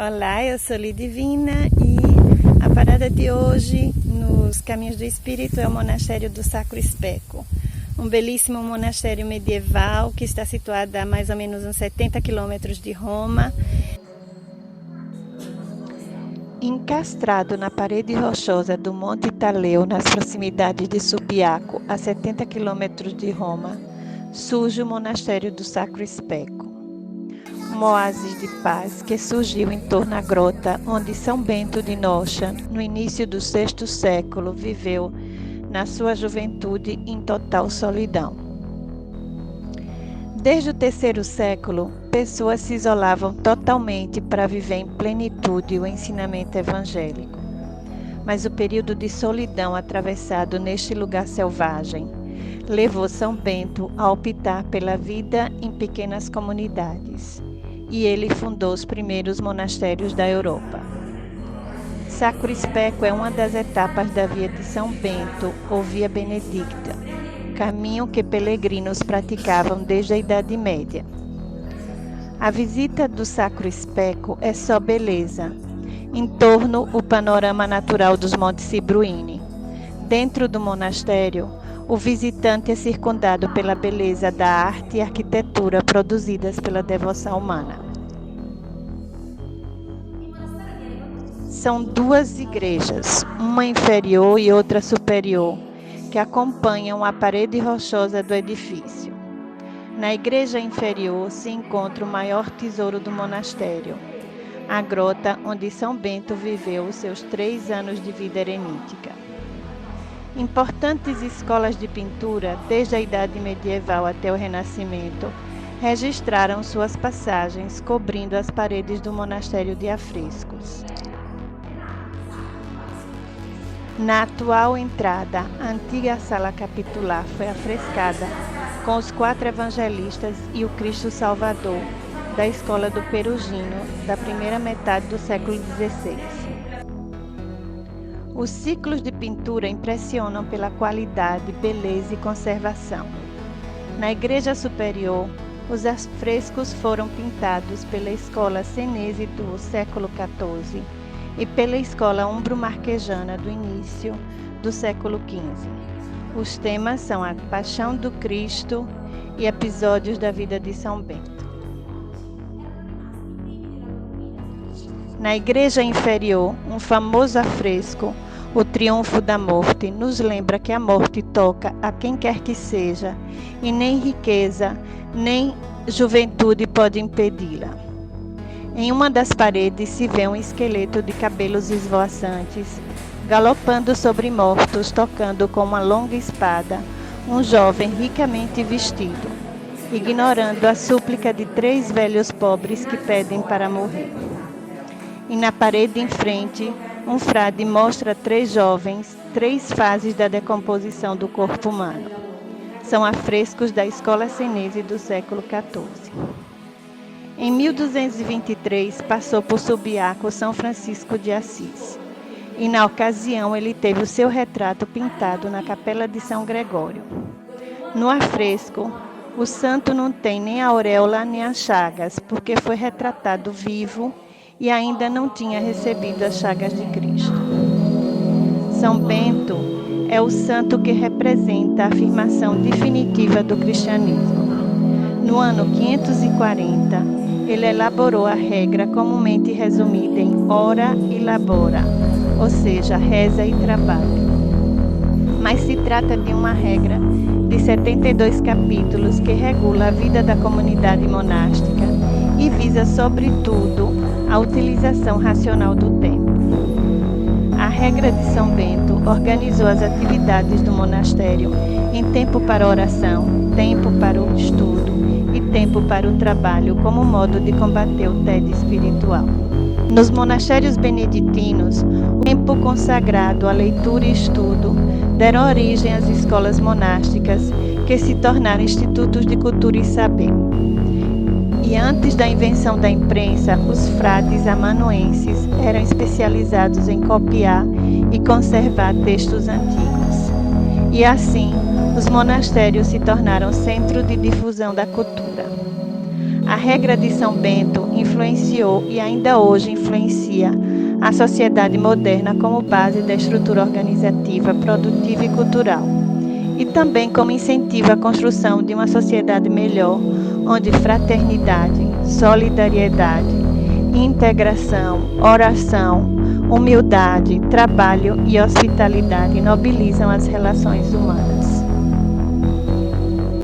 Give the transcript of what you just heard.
Olá, eu sou Lidivina e a parada de hoje nos Caminhos do Espírito é o Monastério do Sacro Especo, um belíssimo monastério medieval que está situado a mais ou menos uns 70 quilômetros de Roma. Encastrado na parede rochosa do Monte Italeu, nas proximidades de Subiaco, a 70 quilômetros de Roma, surge o Monastério do Sacro Especo, um oásis de paz que surgiu em torno da grota onde São Bento de Nocha, no início do VI século, viveu na sua juventude em total solidão. Desde o III século, pessoas se isolavam totalmente para viver em plenitude o ensinamento evangélico. Mas o período de solidão atravessado neste lugar selvagem levou São Bento a optar pela vida em pequenas comunidades, e ele fundou os primeiros monastérios da Europa. Sacro Especo é uma das etapas da Via de São Bento, ou Via Benedicta, caminho que peregrinos praticavam desde a Idade Média. A visita do Sacro Especo é só beleza. Em torno, o panorama natural dos Montes Sibruini. Dentro do monastério, o visitante é circundado pela beleza da arte e arquitetura produzidas pela devoção humana. São duas igrejas, uma inferior e outra superior, que acompanham a parede rochosa do edifício. Na igreja inferior se encontra o maior tesouro do monastério, a grota onde São Bento viveu os seus 3 anos de vida erenítica. Importantes escolas de pintura, desde a Idade Medieval até o Renascimento, registraram suas passagens cobrindo as paredes do monastério de afrescos. Na atual entrada, a antiga sala capitular foi afrescada com os 4 evangelistas e o Cristo Salvador, da escola do Perugino, da primeira metade do século XVI. Os ciclos de pintura impressionam pela qualidade, beleza e conservação. Na igreja superior, os afrescos foram pintados pela escola senese do século XIV e pela escola umbro-marquejana do início do século XV. Os temas são a Paixão do Cristo e episódios da vida de São Bento. Na igreja inferior, um famoso afresco, o Triunfo da Morte, nos lembra que a morte toca a quem quer que seja, e nem riqueza, nem juventude pode impedi-la. Em uma das paredes se vê um esqueleto de cabelos esvoaçantes, galopando sobre mortos, tocando com uma longa espada, um jovem ricamente vestido, ignorando a súplica de 3 velhos pobres que pedem para morrer. E na parede em frente, um frade mostra 3 jovens, 3 fases da decomposição do corpo humano. São afrescos da escola senese do século XIV. Em 1223, passou por Subiaco São Francisco de Assis, e na ocasião ele teve o seu retrato pintado na Capela de São Gregório. No afresco, o santo não tem nem a auréola nem as chagas, porque foi retratado vivo e ainda não tinha recebido as chagas de Cristo. São Bento é o santo que representa a afirmação definitiva do cristianismo. No ano 540, ele elaborou a regra comumente resumida em ora e labora, ou seja, reza e trabalho. Mas se trata de uma regra de 72 capítulos que regula a vida da comunidade monástica e visa, sobretudo, a utilização racional do tempo. A regra de São Bento organizou as atividades do monastério em tempo para oração, tempo para o estudo e tempo para o trabalho como modo de combater o tédio espiritual. Nos monastérios beneditinos, o tempo consagrado à leitura e estudo deram origem às escolas monásticas, que se tornaram institutos de cultura e saber. E antes da invenção da imprensa, os frades amanuenses eram especializados em copiar e conservar textos antigos. E assim, os monastérios se tornaram centro de difusão da cultura. A regra de São Bento influenciou e ainda hoje influencia a sociedade moderna como base da estrutura organizativa, produtiva e cultural, e também como incentivo à construção de uma sociedade melhor, onde fraternidade, solidariedade, integração, oração, humildade, trabalho e hospitalidade nobilizam as relações humanas.